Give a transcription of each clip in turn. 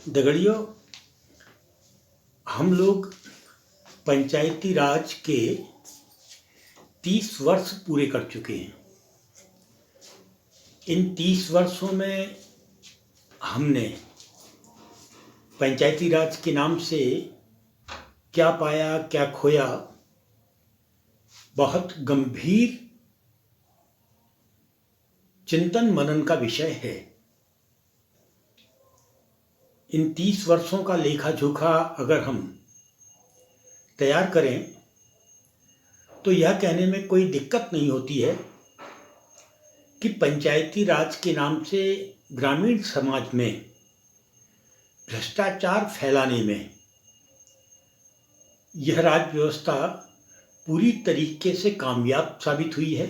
दगड़ियों, हम लोग पंचायती राज के 30 वर्ष पूरे कर चुके हैं। इन 30 वर्षों में हमने पंचायती राज के नाम से क्या पाया क्या खोया, बहुत गंभीर चिंतन मनन का विषय है। इन 30 वर्षों का लेखा जोखा अगर हम तैयार करें तो यह कहने में कोई दिक्कत नहीं होती है कि पंचायती राज के नाम से ग्रामीण समाज में भ्रष्टाचार फैलाने में यह राज्य व्यवस्था पूरी तरीके से कामयाब साबित हुई है।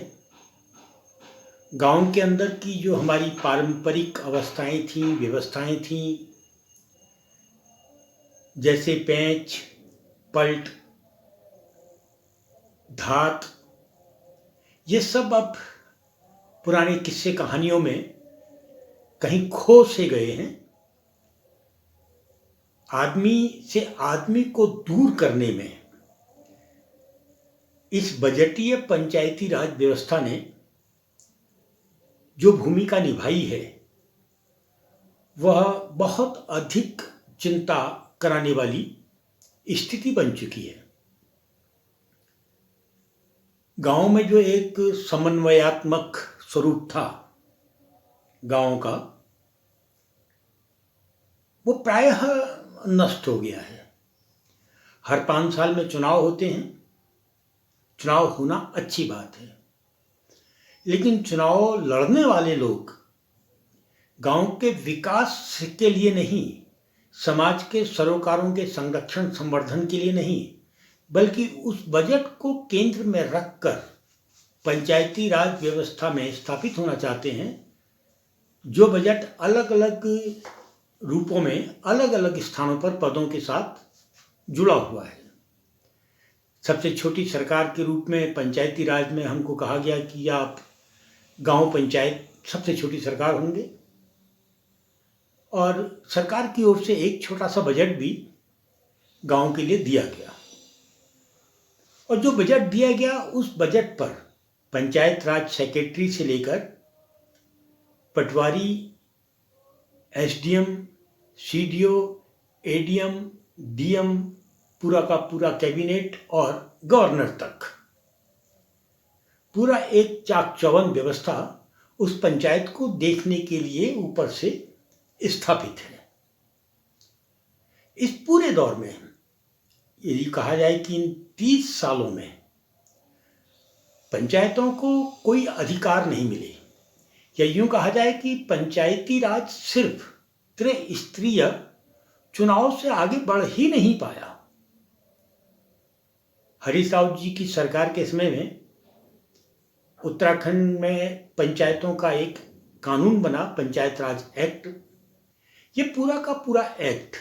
गांव के अंदर की जो हमारी पारंपरिक अवस्थाएं थीं, व्यवस्थाएं थीं, जैसे पेंच, पलट, धात, ये सब अब पुराने किस्से कहानियों में कहीं खो से गए हैं। आदमी से आदमी को दूर करने में इस बजटीय पंचायती राज व्यवस्था ने जो भूमिका निभाई है वह बहुत अधिक चिंता कराने वाली स्थिति बन चुकी है। गांव में जो एक समन्वयात्मक स्वरूप था गांव का, वो प्रायः नष्ट हो गया है। हर 5 साल में चुनाव होते हैं। चुनाव होना अच्छी बात है, लेकिन चुनाव लड़ने वाले लोग गांव के विकास के लिए नहीं, समाज के सरोकारों के संरक्षण संवर्धन के लिए नहीं, बल्कि उस बजट को केंद्र में रखकर पंचायती राज व्यवस्था में स्थापित होना चाहते हैं, जो बजट अलग अलग रूपों में अलग अलग स्थानों पर पदों के साथ जुड़ा हुआ है। सबसे छोटी सरकार के रूप में पंचायती राज में हमको कहा गया कि आप गांव पंचायत सबसे छोटी सरकार होंगे, और सरकार की ओर से एक छोटा सा बजट भी गांव के लिए दिया गया। और जो बजट दिया गया, उस बजट पर पंचायत राज सेक्रेटरी से लेकर पटवारी, एसडीएम, सीडीओ, एडीएम, डीएम, पूरा का पूरा कैबिनेट और गवर्नर तक पूरा एक चाक चौबंद व्यवस्था उस पंचायत को देखने के लिए ऊपर से स्थापित है। इस पूरे दौर में यदि कहा जाए कि इन 30 सालों में पंचायतों को कोई अधिकार नहीं मिले, या यूं कहा जाए कि पंचायती राज सिर्फ त्रिस्तरीय चुनाव से आगे बढ़ ही नहीं पाया। हरीश रावत जी की सरकार के समय में उत्तराखंड में पंचायतों का एक कानून बना, पंचायत राज एक्ट। ये पूरा का पूरा एक्ट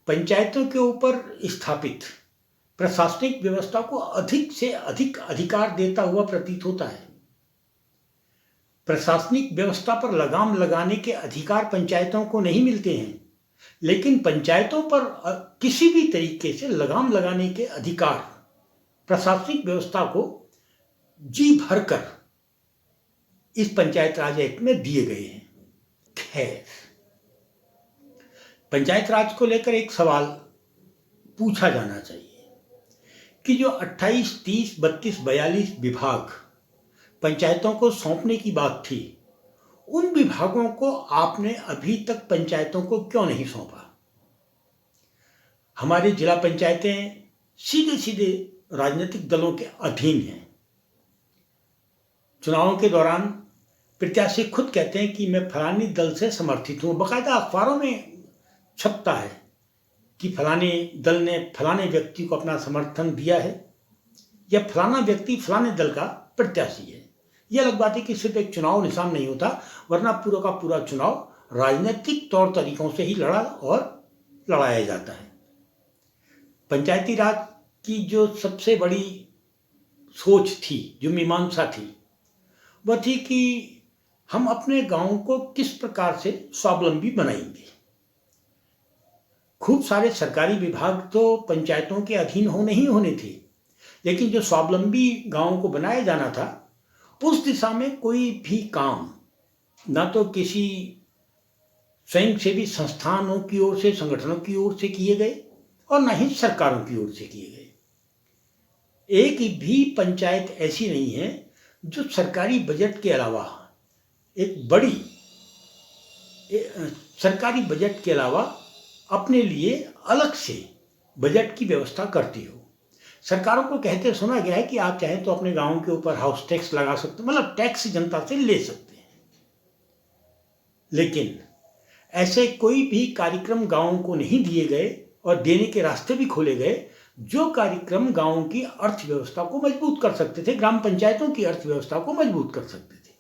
पंचायतों के ऊपर स्थापित प्रशासनिक व्यवस्था को अधिक से अधिक अधिकार देता हुआ प्रतीत होता है। प्रशासनिक व्यवस्था पर लगाम लगाने के अधिकार पंचायतों को नहीं मिलते हैं, लेकिन पंचायतों पर किसी भी तरीके से लगाम लगाने के अधिकार प्रशासनिक व्यवस्था को जी भरकर इस पंचायत राज एक्ट में दिए गए हैं। खैर, पंचायत राज को लेकर एक सवाल पूछा जाना चाहिए कि जो 28, 30, 32, 42 विभाग पंचायतों को सौंपने की बात थी, उन विभागों को आपने अभी तक पंचायतों को क्यों नहीं सौंपा? हमारी जिला पंचायतें सीधे सीधे राजनीतिक दलों के अधीन हैं। चुनावों के दौरान प्रत्याशी खुद कहते हैं कि मैं फलानी दल से समर्थित हूँ। बाकायदा अखबारों में छपता है कि फलाने दल ने फलाने व्यक्ति को अपना समर्थन दिया है, या फलाना व्यक्ति फलाने दल का प्रत्याशी है। यह अलग बात है कि सिर्फ एक चुनाव निशान नहीं होता, वरना पूरा का पूरा चुनाव राजनीतिक तौर तरीकों से ही लड़ा और लड़ाया जाता है। पंचायती राज की जो सबसे बड़ी सोच थी, जो मीमांसा थी, वह थी कि हम अपने गांव को किस प्रकार से स्वावलंबी बनाएंगे। खूब सारे सरकारी विभाग तो पंचायतों के अधीन होने ही होने थे, लेकिन जो स्वावलंबी गांवों को बनाया जाना था उस दिशा में कोई भी काम ना तो किसी स्वयंसेवी संस्थानों की ओर से, संगठनों की ओर से किए गए और न ही सरकारों की ओर से किए गए। एक भी पंचायत ऐसी नहीं है जो सरकारी बजट के अलावा एक बड़ी सरकारी बजट के अलावा अपने लिए अलग से बजट की व्यवस्था करती हो। सरकारों को कहते सुना गया है कि आप चाहें तो अपने गांव के ऊपर हाउस टैक्स लगा सकते, मतलब टैक्स जनता से ले सकते हैं, लेकिन ऐसे कोई भी कार्यक्रम गांवों को नहीं दिए गए और देने के रास्ते भी खोले गए जो कार्यक्रम गांवों की अर्थव्यवस्था को मजबूत कर सकते थे, ग्राम पंचायतों की अर्थव्यवस्था को मजबूत कर सकते थे।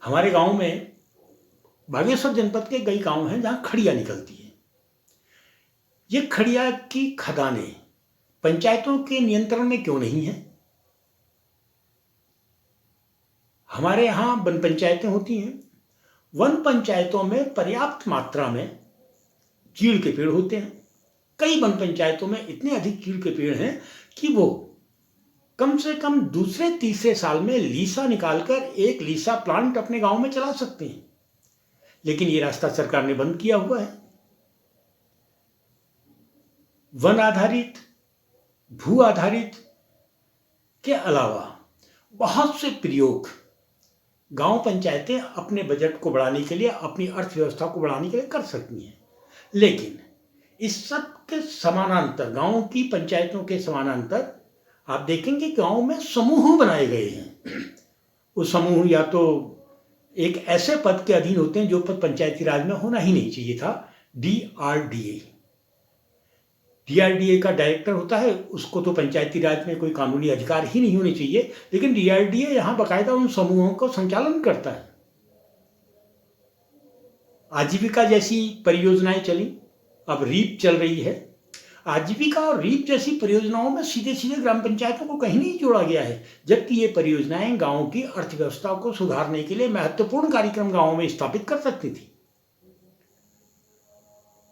हमारे गांव में बागेश्वर जनपद के कई गांव हैं जहां खड़िया निकलती है। ये खड़िया की खदानें पंचायतों के नियंत्रण में क्यों नहीं है? हमारे यहां वन पंचायतें होती हैं। वन पंचायतों में पर्याप्त मात्रा में चीड़ के पेड़ होते हैं। कई वन पंचायतों में इतने अधिक चीड़ के पेड़ हैं कि वो कम से कम दूसरे तीसरे साल में लीसा निकालकर एक लीसा प्लांट अपने गांव में चला सकते हैं, लेकिन ये रास्ता सरकार ने बंद किया हुआ है। वन आधारित, भू आधारित के अलावा बहुत से प्रयोग गांव पंचायतें अपने बजट को बढ़ाने के लिए, अपनी अर्थव्यवस्था को बढ़ाने के लिए कर सकती हैं, लेकिन इस सब के समानांतर, गांव की पंचायतों के समानांतर आप देखेंगे गांव में समूह बनाए गए हैं। वो समूह या तो एक ऐसे पद के अधीन होते हैं जो पद पंचायती राज में होना ही नहीं चाहिए था। डीआरडीए का डायरेक्टर होता है, उसको तो पंचायती राज में कोई कानूनी अधिकार ही नहीं होने चाहिए, लेकिन डीआरडीए यहां बाकायदा उन समूहों को संचालन करता है। आजीविका जैसी परियोजनाएं चली, अब रीप चल रही है। आजीविका और रीप जैसी परियोजनाओं में सीधे सीधे ग्राम पंचायतों को कहीं नहीं जोड़ा गया है, जबकि ये परियोजनाएं गांवों की अर्थव्यवस्था को सुधारने के लिए महत्वपूर्ण कार्यक्रम गांवों में स्थापित कर सकती थी।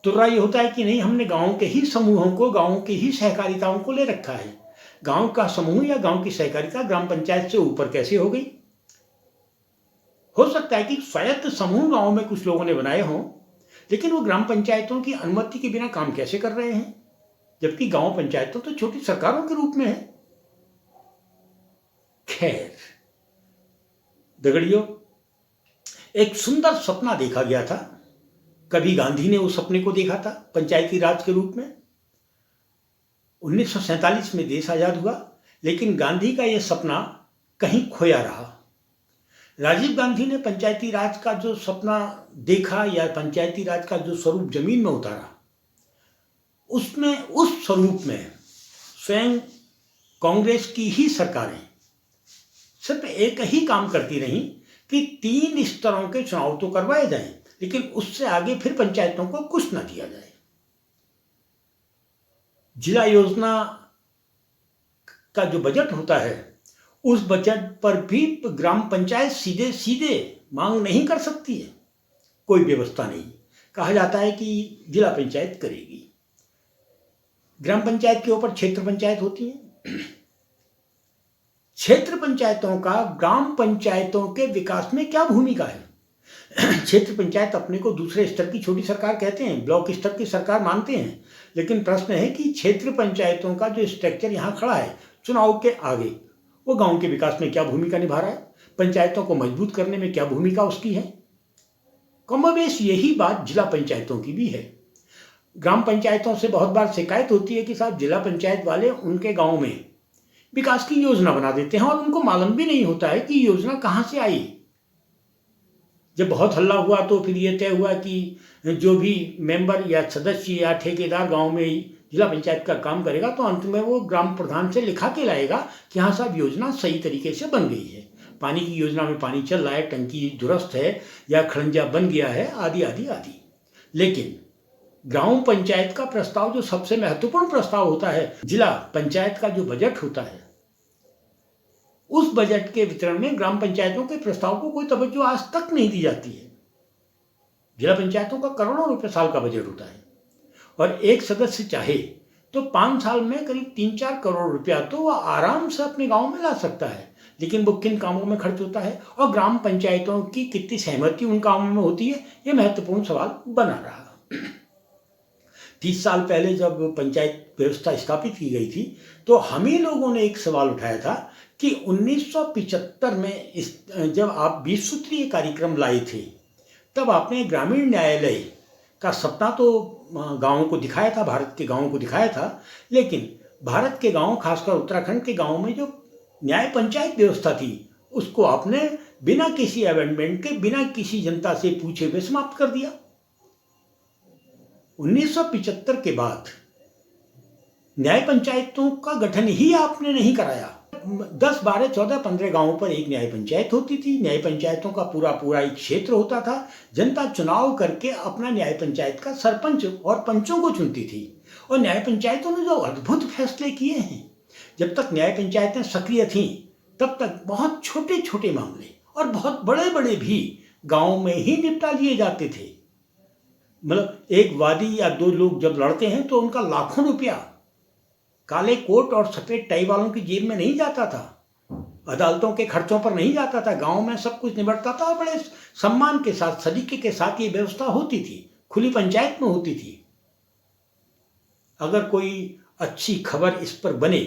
तो ये होता है कि नहीं, हमने गांव के ही समूहों को, गांव की ही सहकारिताओं को ले रखा है। गांव का समूह या गांव की सहकारिता ग्राम पंचायत से ऊपर कैसे हो गई? हो सकता है कि स्वायत्त समूह गांव में कुछ लोगों ने बनाए हों, लेकिन वो ग्राम पंचायतों की अनुमति के बिना काम कैसे कर रहे हैं, जबकि गांव पंचायतों तो छोटी सरकारों के रूप में है। खैर दगड़ियों, एक सुंदर सपना देखा गया था। कभी गांधी ने उस सपने को देखा था पंचायती राज के रूप में। 1947 में देश आजाद हुआ, लेकिन गांधी का यह सपना कहीं खोया रहा। राजीव गांधी ने पंचायती राज का जो सपना देखा या पंचायती राज का जो स्वरूप जमीन में उतारा, उसमें, उस स्वरूप में स्वयं कांग्रेस की ही सरकारें सिर्फ एक ही काम करती रहीं कि 3 स्तरों के चुनाव तो करवाए जाएं, लेकिन उससे आगे फिर पंचायतों को कुछ न दिया जाए। जिला योजना का जो बजट होता है, उस बजट पर भी ग्राम पंचायत सीधे सीधे मांग नहीं कर सकती है। कोई व्यवस्था नहीं, कहा जाता है कि जिला पंचायत करेगी। ग्राम पंचायत के ऊपर क्षेत्र पंचायत होती है। क्षेत्र पंचायतों का ग्राम पंचायतों के विकास में क्या भूमिका है? क्षेत्र पंचायत अपने को दूसरे स्तर की छोटी सरकार कहते हैं, ब्लॉक स्तर की सरकार मानते हैं, लेकिन प्रश्न है कि क्षेत्र पंचायतों का जो स्ट्रक्चर यहाँ खड़ा है चुनाव के आगे, वो गांव के विकास में क्या भूमिका निभा रहा है? पंचायतों को मजबूत करने में क्या भूमिका उसकी है? कमोबेश यही बात जिला पंचायतों की भी है। ग्राम पंचायतों से बहुत बार शिकायत होती है कि साहब जिला पंचायत वाले उनके गांव में विकास की योजना बना देते हैं और उनको मालूम भी नहीं होता है कि योजना कहां से आई। जब बहुत हल्ला हुआ तो फिर ये तय हुआ कि जो भी मेंबर या सदस्य या ठेकेदार गांव में जिला पंचायत का काम करेगा तो अंत में वो ग्राम प्रधान से लिखा के लाएगा कि हाँ साहब योजना सही तरीके से बन गई है, पानी की योजना में पानी चल रहा है, टंकी दुरुस्त है या खड़ंजा बन गया है, आदि आदि आदि। लेकिन ग्राम पंचायत का प्रस्ताव, जो सबसे महत्वपूर्ण प्रस्ताव होता है, जिला पंचायत का जो बजट होता है, उस बजट के वितरण में ग्राम पंचायतों के प्रस्ताव को कोई तवज्जो आज तक नहीं दी जाती है। जिला पंचायतों का करोड़ों रुपए साल का बजट होता है और एक सदस्य चाहे तो 5 साल में करीब 3-4 करोड़ रुपया तो वह आराम से अपने गांव में ला सकता है। लेकिन वो किन कामों में खर्च होता है और ग्राम पंचायतों की कितनी सहमति उन कामों में होती है, ये महत्वपूर्ण सवाल बना रहा। 30 साल पहले जब पंचायत व्यवस्था स्थापित की गई थी तो हम ही लोगों ने एक सवाल उठाया था कि 1975 में जब आप 20 सूत्रीय कार्यक्रम लाए थे तब आपने ग्रामीण न्यायालय का सपना तो गांवों को दिखाया था, भारत के गांवों को दिखाया था, लेकिन भारत के गांव खासकर उत्तराखंड के गांवों में जो न्याय पंचायत व्यवस्था थी उसको आपने बिना किसी अमेंडमेंट के, बिना किसी जनता से पूछे हुए समाप्त कर दिया। 1975 के बाद न्याय पंचायतों का गठन ही आपने नहीं कराया। 10, 12, 14, 15 गांवों पर एक न्याय पंचायत होती थी। न्याय पंचायतों का पूरा पूरा एक क्षेत्र होता था। जनता चुनाव करके अपना न्याय पंचायत का सरपंच और पंचों को चुनती थी और न्याय पंचायतों ने जो अद्भुत फैसले किए हैं, जब तक न्याय पंचायतें सक्रिय थीं तब तक बहुत छोटे छोटे मामले और बहुत बड़े बड़े भी गाँव में ही निपटा लिए जाते थे। मतलब एक वादी या दो लोग जब लड़ते हैं तो उनका लाखों रुपया काले कोट और सफेद टाई वालों की जेब में नहीं जाता था, अदालतों के खर्चों पर नहीं जाता था, गांव में सब कुछ निबटता था और बड़े सम्मान के साथ, सलीके के साथ ये व्यवस्था होती थी, खुली पंचायत में होती थी। अगर कोई अच्छी खबर इस पर बने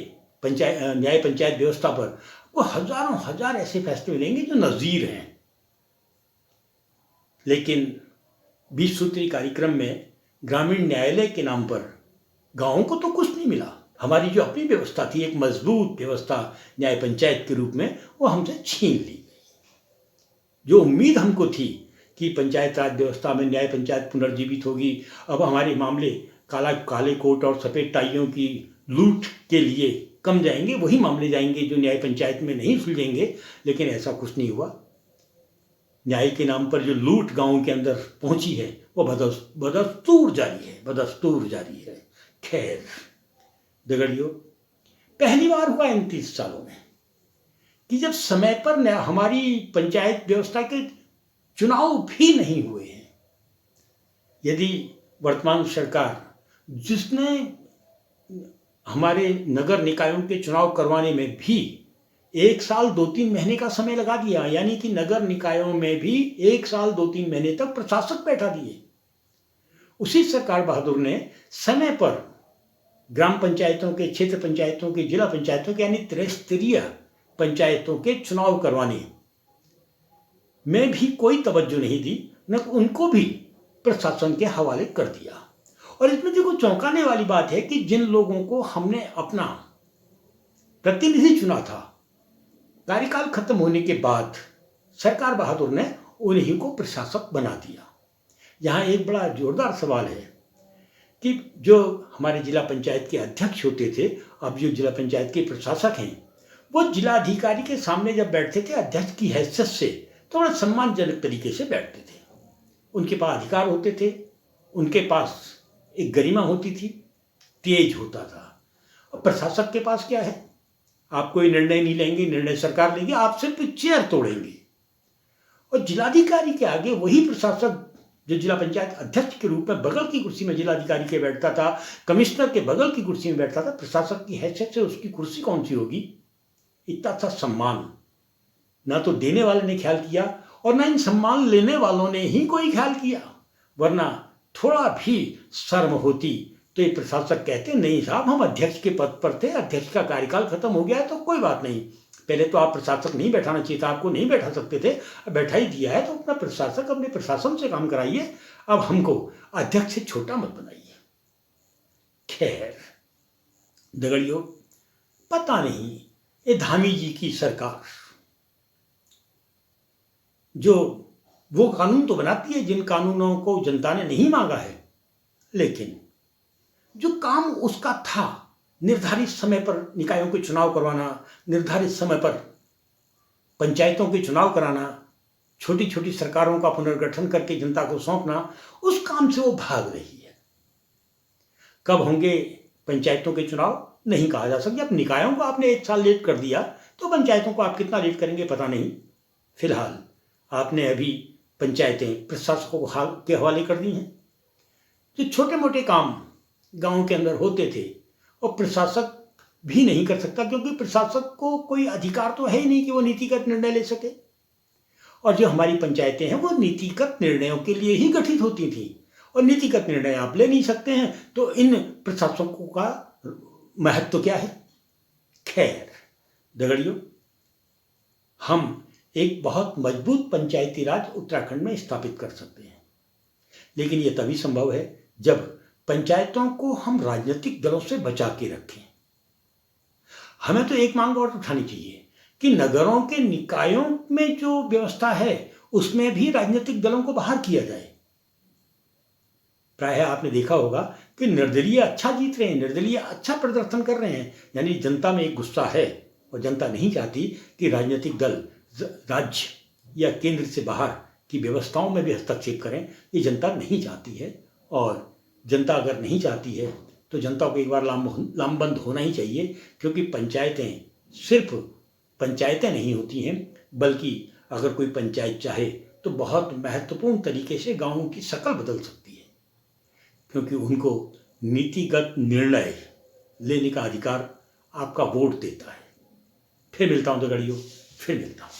न्याय पंचायत व्यवस्था पर, वो हजारों हजार ऐसे फैसले मिलेंगे जो नज़ीर हैं। लेकिन 20 सूत्री कार्यक्रम में ग्रामीण न्यायालय के नाम पर गांवों को तो कुछ नहीं मिला। हमारी जो अपनी व्यवस्था थी, एक मजबूत व्यवस्था न्याय पंचायत के रूप में, वो हमसे छीन ली गई। जो उम्मीद हमको थी कि पंचायत राज व्यवस्था में न्याय पंचायत पुनर्जीवित होगी, अब हमारे मामले काले कोट और सफ़ेद टाइयों की लूट के लिए कम जाएंगे, वही मामले जाएंगे जो न्याय पंचायत में नहीं सुलझेंगे। लेकिन ऐसा कुछ नहीं हुआ। न्याय के नाम पर जो लूट गाँव के अंदर पहुंची है वो बदस्तूर जारी है। खैर दगड़ियों, पहली बार हुआ इन 30 सालों में कि जब समय पर हमारी पंचायत व्यवस्था के चुनाव भी नहीं हुए हैं। यदि वर्तमान सरकार, जिसने हमारे नगर निकायों के चुनाव करवाने में भी 1 साल 2-3 महीने का समय लगा दिया, यानी कि नगर निकायों में भी 1 साल 2-3 महीने तक प्रशासक बैठा दिए, उसी सरकार बहादुर ने समय पर ग्राम पंचायतों के, क्षेत्र पंचायतों के, जिला पंचायतों के यानी त्रिस्तरीय पंचायतों के चुनाव करवाने में भी कोई तवज्जो नहीं दी, न उनको भी प्रशासन के हवाले कर दिया। और इसमें देखो, चौंकाने वाली बात है कि जिन लोगों को हमने अपना प्रतिनिधि चुना था, कार्यकाल खत्म होने के बाद सरकार बहादुर ने उन्हीं को प्रशासक बना दिया। यहाँ एक बड़ा जोरदार सवाल है कि जो हमारे जिला पंचायत के अध्यक्ष होते थे, अब जो जिला पंचायत के प्रशासक हैं, वो जिलाधिकारी के सामने जब बैठते थे अध्यक्ष की हैसियत से, तो बड़ा सम्मानजनक तरीके से बैठते थे। उनके पास अधिकार होते थे, उनके पास एक गरिमा होती थी, तेज होता था। और प्रशासक के पास क्या है? आप कोई निर्णय नहीं लेंगे, निर्णय सरकार लेगी, आप सिर्फ चेयर तोड़ेंगे। और जिलाधिकारी के आगे वही प्रशासक जो जिला पंचायत अध्यक्ष के रूप में बगल की कुर्सी में जिलाधिकारी के बैठता था, कमिश्नर के बगल की कुर्सी में बैठता था, प्रशासक की हैसियत से उसकी कुर्सी कौन सी होगी? इतना सा सम्मान ना तो देने वाले ने ख्याल किया और ना इन सम्मान लेने वालों ने ही कोई ख्याल किया। वरना थोड़ा भी शर्म होती तो ये प्रशासक कहते, नहीं साहब, हम अध्यक्ष के पद पर थे, अध्यक्ष का कार्यकाल खत्म हो गया है तो कोई बात नहीं, पहले तो आप प्रशासक नहीं बैठाना चाहिए था, आपको नहीं बैठा सकते थे, अब बैठा ही दिया है तो अपना प्रशासक अपने प्रशासन से काम कराइए, अब हमको अध्यक्ष से छोटा मत बनाइए। खैर दगड़ियों, पता नहीं ये धामी जी की सरकार जो वो कानून तो बनाती है जिन कानूनों को जनता ने नहीं मांगा है, लेकिन जो काम उसका था, निर्धारित समय पर निकायों के चुनाव करवाना, निर्धारित समय पर पंचायतों के चुनाव कराना, छोटी छोटी सरकारों का पुनर्गठन करके जनता को सौंपना, उस काम से वो भाग रही है। कब होंगे पंचायतों के चुनाव नहीं कहा जा सकता। अब निकायों को आपने 1 साल लेट कर दिया तो पंचायतों को आप कितना लेट करेंगे पता नहीं। फिलहाल आपने अभी पंचायतें प्रशासकों के हवाले कर दी हैं। जो छोटे मोटे काम गांव के अंदर होते थे और प्रशासक भी नहीं कर सकता, क्योंकि प्रशासक को कोई अधिकार तो है ही नहीं कि वो नीतिगत निर्णय ले सके। और जो हमारी पंचायतें हैं वो नीतिगत निर्णयों के लिए ही गठित होती थी, और नीतिगत निर्णय आप ले नहीं सकते हैं तो इन प्रशासकों का महत्व क्या है। खैर दगड़ियों, हम एक बहुत मजबूत पंचायती राज उत्तराखंड में स्थापित कर सकते हैं, लेकिन ये तभी संभव है जब पंचायतों को हम राजनीतिक दलों से बचा के रखें। हमें तो एक मांग और उठानी चाहिए कि नगरों के निकायों में जो व्यवस्था है उसमें भी राजनीतिक दलों को बाहर किया जाए। प्रायः आपने देखा होगा कि निर्दलीय अच्छा जीत रहे हैं, निर्दलीय अच्छा प्रदर्शन कर रहे हैं, यानी जनता में एक गुस्सा है और जनता नहीं चाहती कि राजनीतिक दल राज्य या केंद्र से बाहर की व्यवस्थाओं में भी हस्तक्षेप करें। ये जनता नहीं चाहती है, और जनता अगर नहीं चाहती है तो जनता को एक बार लामबंद होना ही चाहिए, क्योंकि पंचायतें सिर्फ पंचायतें नहीं होती हैं, बल्कि अगर कोई पंचायत चाहे तो बहुत महत्वपूर्ण तरीके से गांवों की शक्ल बदल सकती है, क्योंकि उनको नीतिगत निर्णय लेने का अधिकार आपका वोट देता है। फिर मिलता हूं दगड़ियों, फिर मिलता हूं।